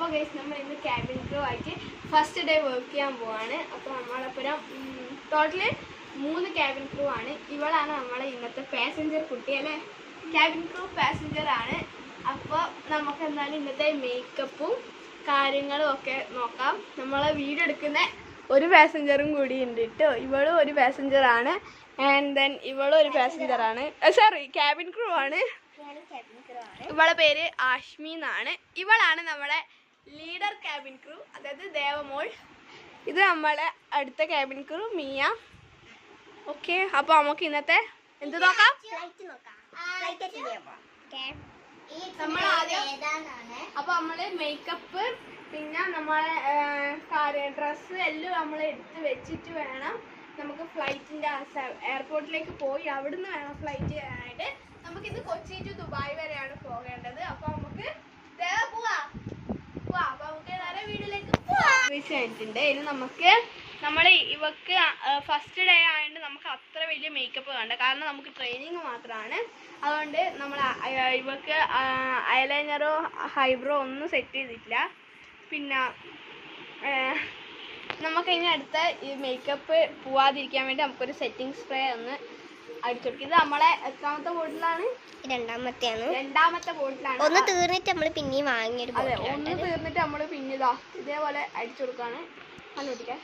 അപ്പോൾ ഗൈസ് നമ്മൾ ഇന്ന് ക്യാബിൻ ക്രൂ ആയിട്ട് ഫസ്റ്റ് ഡേ വർക്ക് ചെയ്യാൻ പോവാണ്. അപ്പോൾ നമ്മളപ്പുറം ടോട്ടല് 3 ക്യാബിൻ ക്രൂ ആണ്. ഇവളാണ് നമ്മളെ ഇന്നത്തെ പാസഞ്ചർ കുട്ടി അല്ലേ, ക്യാബിൻ ക്രൂ പാസഞ്ചർ ആണ്. അപ്പോൾ നമുക്ക് എന്നാലും ഇന്നത്തെ മേക്കപ്പും കാര്യങ്ങളും ഒക്കെ നോക്കാം. നമ്മളെ വീഡിയോ എടുക്കുന്ന ഒരു പാസഞ്ചറും കൂടി ഉണ്ട് കേട്ടോ. ഇവളും ഒരു പാസഞ്ചറാണ്, ആൻഡ് ദെൻ ഇവളും ഒരു പാസഞ്ചറാണ്. സോറി, ക്യാബിൻ ക്രൂ ആണ്. ഇവളെ പേര് ആഷ്മി എന്നാണ്. ഇവളാണ് നമ്മളെ ലീഡർ ക്യാബിൻ ക്രൂ, അതായത് ദേവമോൾ. ഇത് നമ്മളെ അടുത്ത ക്യാബിൻ ക്രൂ മിയ. ഓക്കെ, അപ്പോൾ നമുക്ക് ഇന്നത്തെ എന്ത് നോക്കാം? നമ്മൾ ആദ്യം അപ്പോൾ നമ്മൾ മേക്കപ്പ് പിന്നെ നമ്മളെ ഡ്രസ്സ് എല്ലാം നമ്മൾ എടുത്ത് വെച്ചിട്ട് വേണം നമുക്ക് ഫ്ലൈറ്റിൻ്റെ എയർപോർട്ടിലേക്ക് പോയി അവിടുന്ന് വേണം ഫ്ലൈറ്റ് ചെയ്യാനായിട്ട്. നമുക്കിന്ന് കൊച്ചി ടു ദുബായ് വരെയാണ് പോകേണ്ടത്. അപ്പോൾ നമുക്ക് പോവാം. അപ്പോൾ നമുക്ക് നേരെ വീട്ടിലേക്ക് പോവാം. ഇനി നമുക്ക് ഇവക്ക് ഫസ്റ്റ് ഡേ ആയതുകൊണ്ട് നമുക്ക് അത്ര വലിയ മേക്കപ്പ് വേണ്ട, കാരണം നമുക്ക് ട്രെയിനിങ് മാത്രമാണ്. അതുകൊണ്ട് നമ്മൾ ഇവക്ക് ഐലൈനറോ ഹൈബ്രോ ഒന്നും സെറ്റ് ചെയ്തിട്ടില്ല. പിന്നെ നമുക്കിനി അടുത്ത ഈ മേക്കപ്പ് പോവാതിരിക്കാൻ വേണ്ടി നമുക്കൊരു സെറ്റിംഗ് സ്പ്രേ ഒന്ന് അടിച്ചു കൊടുക്കും. ഇത് നമ്മളെ എത്രാമത്തെ ബോട്ടിലാണ്? രണ്ടാമത്തെ ബോട്ടിലാണ്. ഒന്ന് തീർന്നിട്ട് നമ്മൾ പിന്നെയും വാങ്ങിയൊരു. അതെ, ഒന്ന് തീർന്നിട്ട് നമ്മൾ പിന്നെ ഇതേപോലെ അടിച്ചു കൊടുക്കാണ്. കണ്ടുപിടിക്കാൻ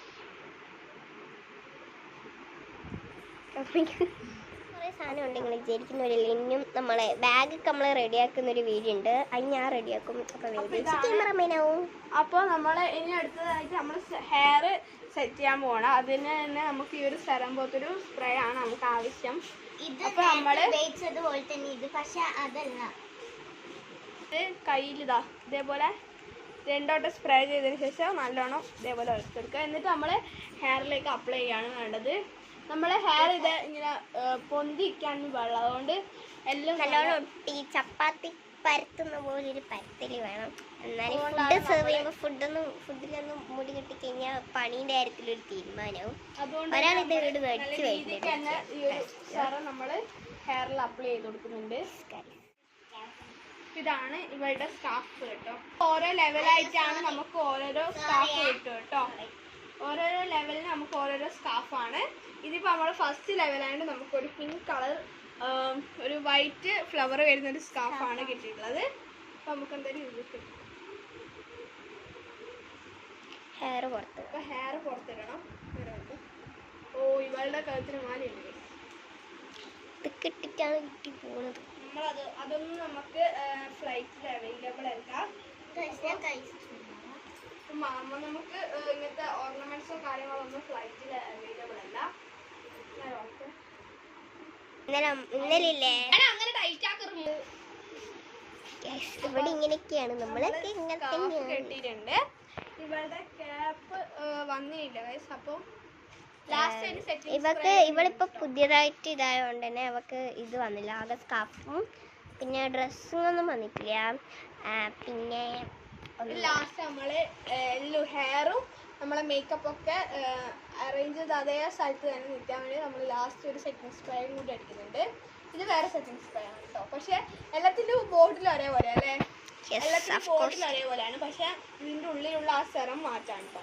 കുറേ സാധനം ഉണ്ട് നിങ്ങൾ വിചാരിക്കുന്നവരില്ല. ഇനിയും നമ്മളെ ബാഗൊക്കെ നമ്മൾ റെഡിയാക്കുന്ന ഒരു വീഡിയോ ഉണ്ട്, അത് ഞാൻ റെഡിയാക്കും. അപ്പോൾ നമ്മൾ ഇനി അടുത്തതായിട്ട് നമ്മൾ ഹെയർ സെറ്റ് ചെയ്യാൻ പോകണം. അതിന് തന്നെ നമുക്ക് ഈ ഒരു സ്ഥലം പോലത്തൊരു സ്പ്രേ ആണ് നമുക്ക് ആവശ്യം. അപ്പോൾ നമ്മൾ ഇത് പക്ഷെ അതല്ല, ഇത് കയ്യിലിതാ ഇതേപോലെ 2 വട്ടം സ്പ്രേ ചെയ്തതിന് ശേഷം നല്ലോണം ഇതേപോലെ എടുത്തെടുക്കുക. എന്നിട്ട് നമ്മൾ ഹെയറിലേക്ക് അപ്ലൈ ചെയ്യാണ് വേണ്ടത്. നമ്മളെ ഹെയർ ഇത് ഇങ്ങനെ പൊന്തിക്കാനും പാടില്ല, അതുകൊണ്ട് എല്ലാം നല്ലോണം ഒട്ടി ചപ്പാത്തി പരത്തുന്ന പോലെ ഒരു പരത്തല് വേണം. എന്നാലും ഫുഡ് സെർവ് ചെയ്യുമ്പോൾ ഫുഡിലൊന്നും മുടി കിട്ടി കഴിഞ്ഞാൽ പണീൻ്റെ കാര്യത്തിലൊരു തീരുമാനവും. ഒരാളിത് വീട് മേടിച്ച് തന്നെ ഈ ഒരു സാധനം നമ്മൾ ഹെയറിൽ അപ്ലൈ ചെയ്ത് കൊടുക്കുന്നുണ്ട്. ഇതാണ് ഇവളുടെ സ്കാർഫ് കേട്ടോ. ഓരോ ലെവലായിട്ടാണ് നമുക്ക് ഓരോരോ സ്കാർഫ് കിട്ടും കേട്ടോ. ഓരോരോ ലെവലിന് നമുക്ക് ഓരോരോ സ്കാർഫാണ്. ഇതിപ്പോൾ നമ്മൾ ഫസ്റ്റ് ലെവലായതുകൊണ്ട് നമുക്കൊരു പിങ്ക് കളർ ഒരു വൈറ്റ് ഫ്ലവർ വരുന്നൊരു സ്കാർഫാണ് കിട്ടിയിട്ടുള്ളത്. അപ്പോൾ നമുക്ക് എന്തായാലും ഇത് കിട്ടും. ഹെയർ പുറത്ത്, അപ്പോൾ ഹെയർ പുറത്തിടണം. ഓ, ഇവളുടെ കഴുത്തിന് മാലയുണ്ട്, കിട്ടിട്ടാണ് കിട്ടി പോകുന്നത്. അതൊന്നും നമുക്ക് ഫ്ലൈറ്റിൽ അവൈലബിൾ അല്ല. നമുക്ക് ഇങ്ങനത്തെ ഓർണമെന്റ്സോ കാര്യങ്ങളോ ഒന്നും ഫ്ലൈറ്റിൽ അവൈലബിൾ അല്ല. ഇന്നലെ അങ്ങനെ ടൈറ്റ് ആക്കറുണ്ട്. ഇവിടെ ഇങ്ങനെയൊക്കെയാണ് നമ്മളൊക്കെ കെട്ടിയിട്ടുണ്ട്. ഇവളുടെ ക്യാപ്പ് വന്നില്ല ഗൈസ്. അപ്പോൾ ഇവളിപ്പോ പുതിയതായിട്ട് ഇതായതുകൊണ്ട് തന്നെ അവക്ക് ഇത് വന്നില്ല. ആകെ സ്കാർഫും പിന്നെ ഡ്രസ്സൊന്നും വന്നിട്ടില്ല. പിന്നെ ലാസ്റ്റ് നമ്മള് ഹെയറും നമ്മളെ മേക്കപ്പ് ഒക്കെ അറേഞ്ച് ചെയ്ത് അതേ സ്ഥലത്ത് തന്നെ നിൽക്കാൻ വേണ്ടി നമ്മൾ ലാസ്റ്റ് ഒരു സെറ്റിംഗ് സ്പ്രേയും കൂടി അടിക്കുന്നുണ്ട്. ഇത് വേറെ സെറ്റിംഗ് സ്പ്രേ ആണ് കേട്ടോ. പക്ഷെ എല്ലാത്തിൻ്റെ ബോട്ടിൽ ഒരേപോലെ അല്ലേ, എല്ലാത്തിൻ്റെ ബോട്ടിൽ ഒരേപോലെയാണ്. പക്ഷെ ഇതിൻ്റെ ഉള്ളിലുള്ള ആ സെറം മാറ്റാണ് കേട്ടോ.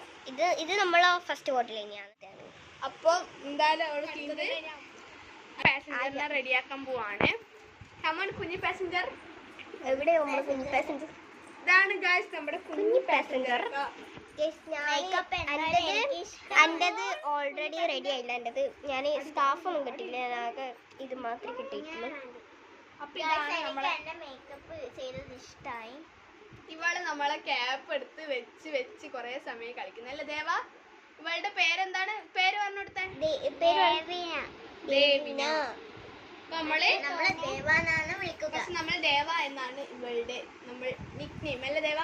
ഇത് നമ്മളെ ഫസ്റ്റ് ബോട്ടിൽ തന്നെയാണ്. അപ്പോൾ എന്തായാലും അവൾ പാസഞ്ചറിനെ റെഡിയാക്കാൻ പോവാണ്. നമ്മൾ കുഞ്ഞു പാസഞ്ചർ എവിടെ? നമ്മൾ കുഞ്ഞു പാസഞ്ചർ ഇതാണ് ഗൈസ് നമ്മുടെ കുഞ്ഞു പാസഞ്ചർ. എന്റേത് ഓൾറെഡി റെഡി ആയില്ല. എന്റേത് ഞാൻ സ്കാർഫൊന്നും കിട്ടിയില്ല, ഞാനൊക്കെ ഇത് മാത്രമേ കിട്ടിയിട്ടുള്ളൂ. അപ്പൊ ഇതാണ് നമ്മളെ മേക്കപ്പ് ചെയ്തത് ഇഷ്ടമായി. ഇവള് നമ്മളെ ക്യാപ്പ് എടുത്ത് വെച്ച് കുറെ സമയം കളിക്കുന്നല്ലേ ദേവ? ഇവളുടെ പേരെന്താണ്? പേര് പറഞ്ഞു കൊടുത്തേ. ദേവിന. നമ്മള് ദേവ എന്നാണ് ഇവളുടെ നമ്മൾ നിക് നെയിം അല്ലേ ദേവ?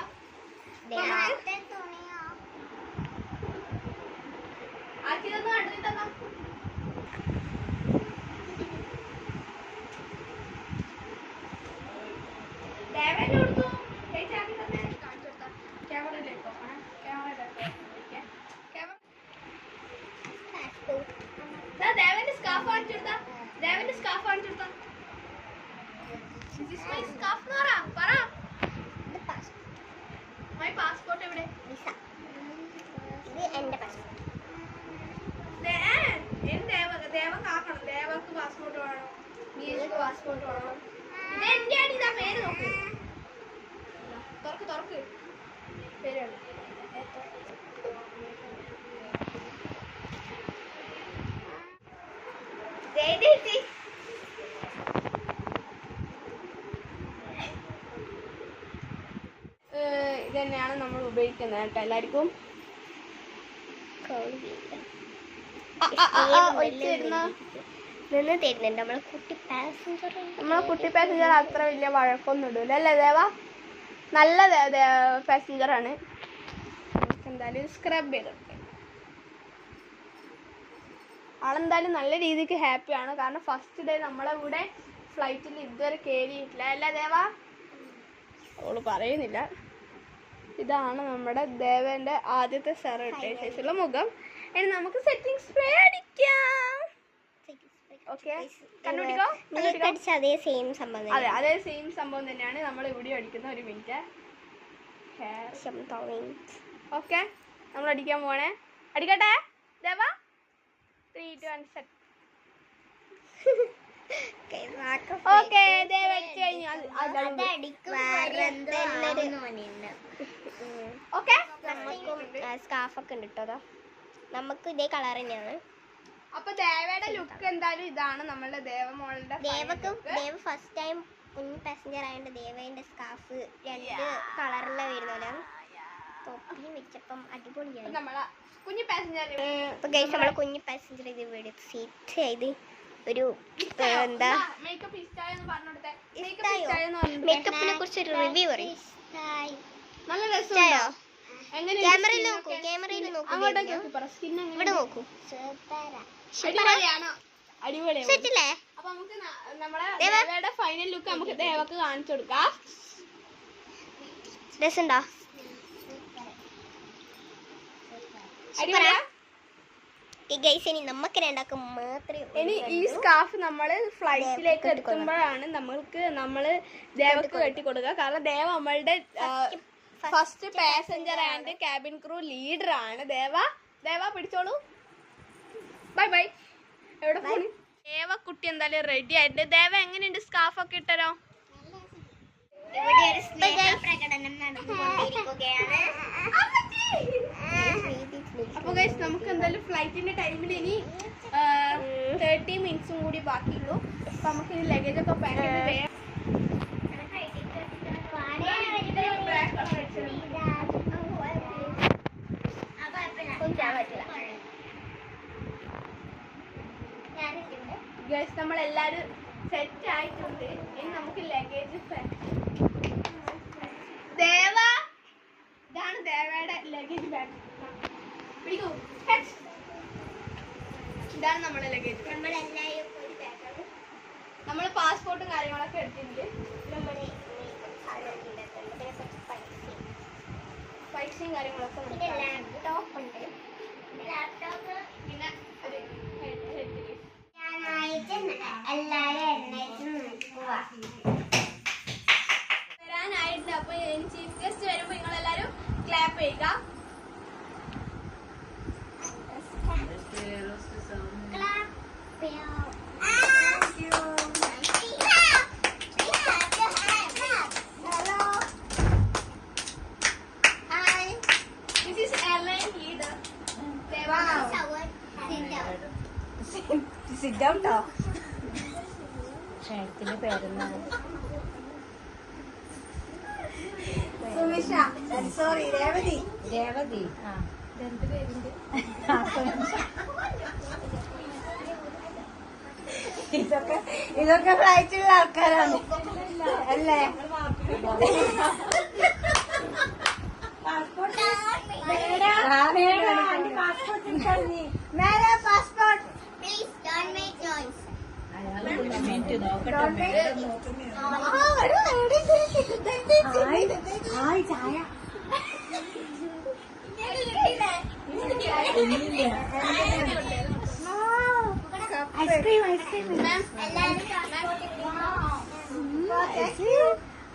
ആക്കിയതൊന്നും കണ്ടിട്ടൊന്നും ദേവന്റെ കൊടുത്തു ചേച്ചി തന്നെ കാണിച്ചു കൊടുത്ത ക്യാമറയിലേക്ക് നോക്കണം. ദേവന്റെ സ്കാർഫ് കാണിച്ചു കൊടുത്താ. ദേവന്റെ സ്കാർഫ് കാണിച്ചു കൊടുത്താ. സ്കാർഫ് പറ പാസ്പോർട്ട് എവിടെ? വിസ. ഇത് എന്റെ പാസ്പോർട്ട്. ദേവക്ക് ആക്കണം. ദേവക്ക് പാസ്പോർട്ട് വേണം, നീലക്ക് പാസ്പോർട്ട് വേണം. ഇതെന്റെയാണ്. ഇതാ പേര് നോക്ക്. തുറക്ക് പേരാണ്. ഇത് തന്നെയാണ് നമ്മൾ ഉപയോഗിക്കുന്നത് കേട്ടോ എല്ലാവർക്കും. തരുന്നുണ്ട് നമ്മളെ കുട്ടി പാസഞ്ചർ അത്ര വലിയ വഴക്കൊന്നും ഇടൂല അല്ലേ ദേവ? നല്ല പാസഞ്ചറാണ്. എന്തായാലും സ്ക്രബ് ചെയ്തിട്ട് ആളെന്തായാലും നല്ല രീതിക്ക് ഹാപ്പിയാണ്. കാരണം ഫസ്റ്റ് ഡേ നമ്മളെ കൂടെ ഫ്ലൈറ്റിൽ ഇതുവരെ കയറിയിട്ടില്ല അല്ലേ ദേവ? അവള് പറയുന്നില്ല. ഇതാണ് നമ്മുടെ ദേവേന്റെ ആദ്യത്തെ സെറ ഇട്ട ശേഷമുള്ള മുഖം. ഇനി നമുക്ക് സെറ്റിംഗ് സ്പ്രേ അടിക്കാം. അതേ സെയിം സംഭവം. അതെ, അതേ സെയിം സംഭവം തന്നെയാണ് നമ്മൾ ഇവിടെ അടിക്കുന്ന. ഒരു മിനിറ്റ്. ഓക്കെ, നമ്മൾ അടിക്കാൻ പോണേ. അടിക്കട്ടെ ദേവ? 3, 2, 1 സെറ്റ്. ഓക്കെ, ദേവ അടിച്ചു കഴിഞ്ഞു. ഓക്കെ, സ്കാർഫൊക്കെ ഉണ്ട് കേട്ടോ. നമുക്ക് ഇതേ കളർ തന്നെയാണ്. അപ്പൊ ദേവയുടെ ലുക്ക് എന്തായാലും ഇതാണ്. നമ്മളുടെ ദേവമോളുടെ ദേവ ഫസ്റ്റ് ടൈം കുഞ്ഞു പാസഞ്ചർ ആയതുകൊണ്ട് ദേവേന്റെ സ്കാർഫ് 2 കളറിലെ വരുന്നല്ലോ. തൊപ്പി വെച്ചപ്പം അടിപൊളിയായി. നമ്മളെ കുഞ്ഞു പാസഞ്ചർ നമ്മളെ കുഞ്ഞു പാസഞ്ചർ ഇത് ഇവിടെ സീറ്റ് ചെയ്ത് ഒരു എന്താ മേക്കപ്പിനെ കുറിച്ച് ഒരു റിവ്യൂ പറയും. നല്ല രസമുണ്ടോ? ക്യാമറയിൽ നോക്കൂ, ഇവിടെ നോക്കൂ. സെറ്റല്ലേ? അപ്പൊ നമുക്ക് നമ്മളെ ദേവയുടെ ഫൈനൽ ലുക്ക് നമുക്ക് ദേവക്ക് കാണിച്ചു കൊടുക്കാം. രസമുണ്ടോ? ഇനി നമുക്ക് രണ്ടാക്കും മാത്രമേ. ഇനി ഈ സ്കാർഫ് നമ്മള് ഫ്ലൈറ്റിലേക്ക് എത്തുമ്പോഴാണ് നമ്മള് ദേവക്ക് കെട്ടി കൊടുക്കുക. കാരണം ദേവ നമ്മളുടെ first passenger and cabin crew leader ആണ്. ദേവ പിടിച്ചോളൂ. Bye bye. എവിടെ പോണി? ദേവ കുട്ടി എന്തായാലും റെഡി ആയിട്ട്. ദേവ എങ്ങനെയുണ്ട് സ്കാർഫ് ഒക്കെ ഇട്ടരോ? അപ്പൊ ഗൈസ് നമുക്ക് എന്തായാലും ഫ്ലൈറ്റിന്റെ ടൈമിൽ ഇനി 30 മിനിറ്റ്സും കൂടി ബാക്കിയുള്ളൂ. അപ്പൊ നമുക്ക് ഇനി ലഗേജ് ഒക്കെ പാക്ക് ചെയ്ത് ഗൈസ് നമ്മളെല്ലാരും സെറ്റ് ആയിട്ടുണ്ട്. ഇനി നമുക്ക് ലഗേജ് ഇതാണ് ദേവയുടെ ലഗേജ് ബാഗ്. പിടിക്കൂ. ഇതാണ് നമ്മുടെ ലഗേജ്. നമ്മൾ പാസ്പോർട്ടും കാര്യങ്ങളൊക്കെ എടുത്തിട്ടുണ്ട്. പൈസയും കാര്യങ്ങളൊക്കെ ഉണ്ട്. ലാപ്ടോപ്പ് ഉണ്ട്. പിന്നെ ഒരു ഹെഡ്സെറ്റ്. വരാനായിട്ട്. അപ്പൊ ചീഫ് ഗസ്റ്റ് വരുമ്പോ നിങ്ങളെല്ലാരും ക്ലാപ്പ് ചെയ്യുക. ഷേർട്ടിന്റെ പേരെന്താണ്? സുമിഷ. സോറി, രേവതി. ആ ഇതൊക്കെ ഫ്ലൈറ്റിലുള്ള ആൾക്കാരാണ് അല്ലേ? Passport Please don't make noise. ചായ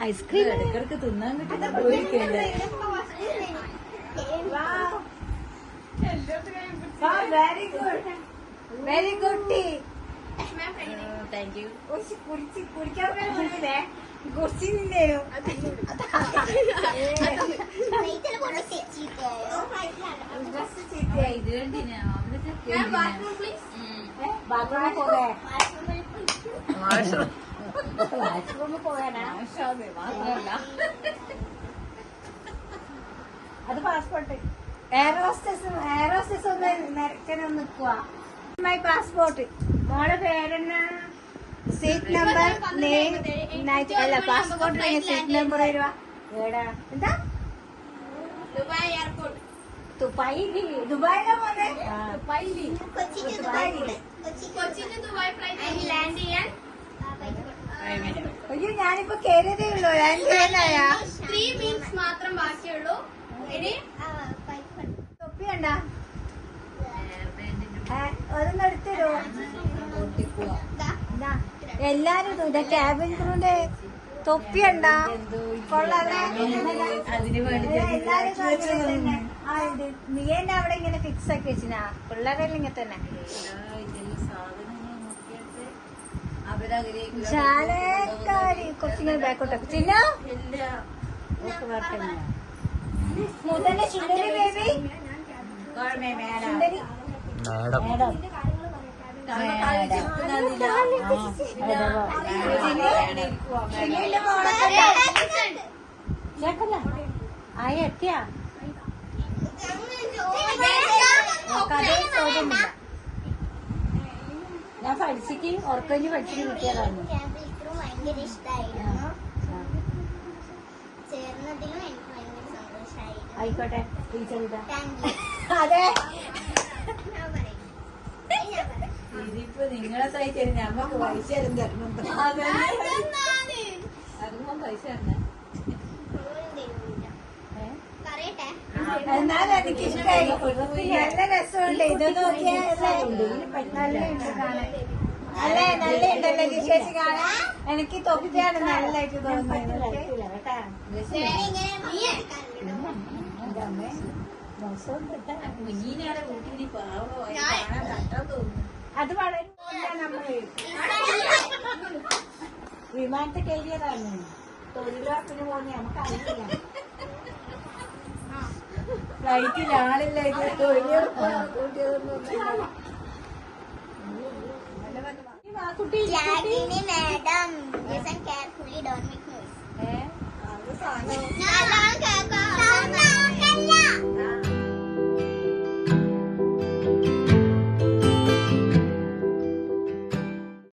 ഐസ്ക്രീം ഇടക്കിടക്ക് തിന്നാൻ കിട്ടുന്ന very good very good tea. Thank you. കുടിക്കാൻ വേണ്ടിയില്ലേ കുറിച്ചില്ലേനു. ബാത്റൂമിൽ പോകേ വാഷ്റൂമിൽ പോകാനാ? അത് പാസ്പോർട്ട്. എയർ ഹോസ്റ്റസ് ഒന്ന് നിരക്കാനൊന്ന് നിൽക്കുക. My passport. മോളെ പേരെന്നാ? സീറ്റ് നമ്പർ അല്ല പാസ്പോർട്ട് സീറ്റ് നമ്പർ വരുക. ഏടാ എന്താ? Dubai airport. ദുബായിലാ പോന്നെ? കൊച്ചിയിൽ ദുബായ് ഫ്ലൈറ്റ് ലാൻഡ് ചെയ്യാൻ അയ്യോ ഞാനിപ്പോ കേറിയതേ ഉള്ളൂ. ലാൻഡ് 3 മിനിറ്റ്സ് മാത്രം ബാക്കിയുള്ളൂ. ഇനി തൊപ്പി കണ്ടാ? അതൊന്നും എടുത്തരോ? എല്ലാരും ഇതാ ക്യാബിൻ ക്രൂന്റെ തൊപ്പി ഉണ്ടാ? കൊള്ളാതെ നീ തന്നെ അവിടെ ഇങ്ങനെ ഫിക്സ് ആക്കി വെച്ചിനാ? പിള്ളേരെല്ലാം ഇങ്ങനെ തന്നെ ശാലക്കാരി കുറച്ചിങ്ങനെ ബാക്കോട്ടൊക്കെ ചിന്ന മുതലേ സുന്ദരി ബേബി സുന്ദരി മേഡം ആയ എത്തിയാ ഞാൻ പഠിച്ചിട്ട് ഉറക്കഞ്ഞ് പഠിച്ചിട്ട് കിട്ടിയതാണ്. ഭയങ്കര ഇഷ്ടമായിരുന്നു. ചേർന്നതിലും എനിക്ക് ഭയങ്കര സന്തോഷമായിരുന്നു. ആയിക്കോട്ടെ ടീച്ചർ ഇതാ. അതെ ഇതിപ്പോ നിങ്ങളെ തയ്ച്ചത് ഞമ്മക്ക് പൈസ തരണം. അതും പൈസ തരണേ. എന്നാലും എനിക്ക് ഇഷ്ടമായി. നല്ല രസമുണ്ട്. ഇത് നോക്കിയാൽ നല്ലുണ്ട് കാണാൻ. അല്ലേ നല്ല ഉണ്ടല്ലോ വിശേഷം കാണാൻ. എനിക്ക് തൊപ്പിയാണ് നല്ലതായിട്ട് തോന്നുന്നത്. അത് വളരെ നമ്മള് വിമാനത്തെ കയറിയതാണ്. തൊഴിലുറപ്പിന് പോകുന്ന നമുക്ക് അറിയില്ല. ഫ്ലൈറ്റിൽ ആളില്ല. ഇത് തൊഴിലുറപ്പ് കുട്ടി madam, listen carefully, don't make noise.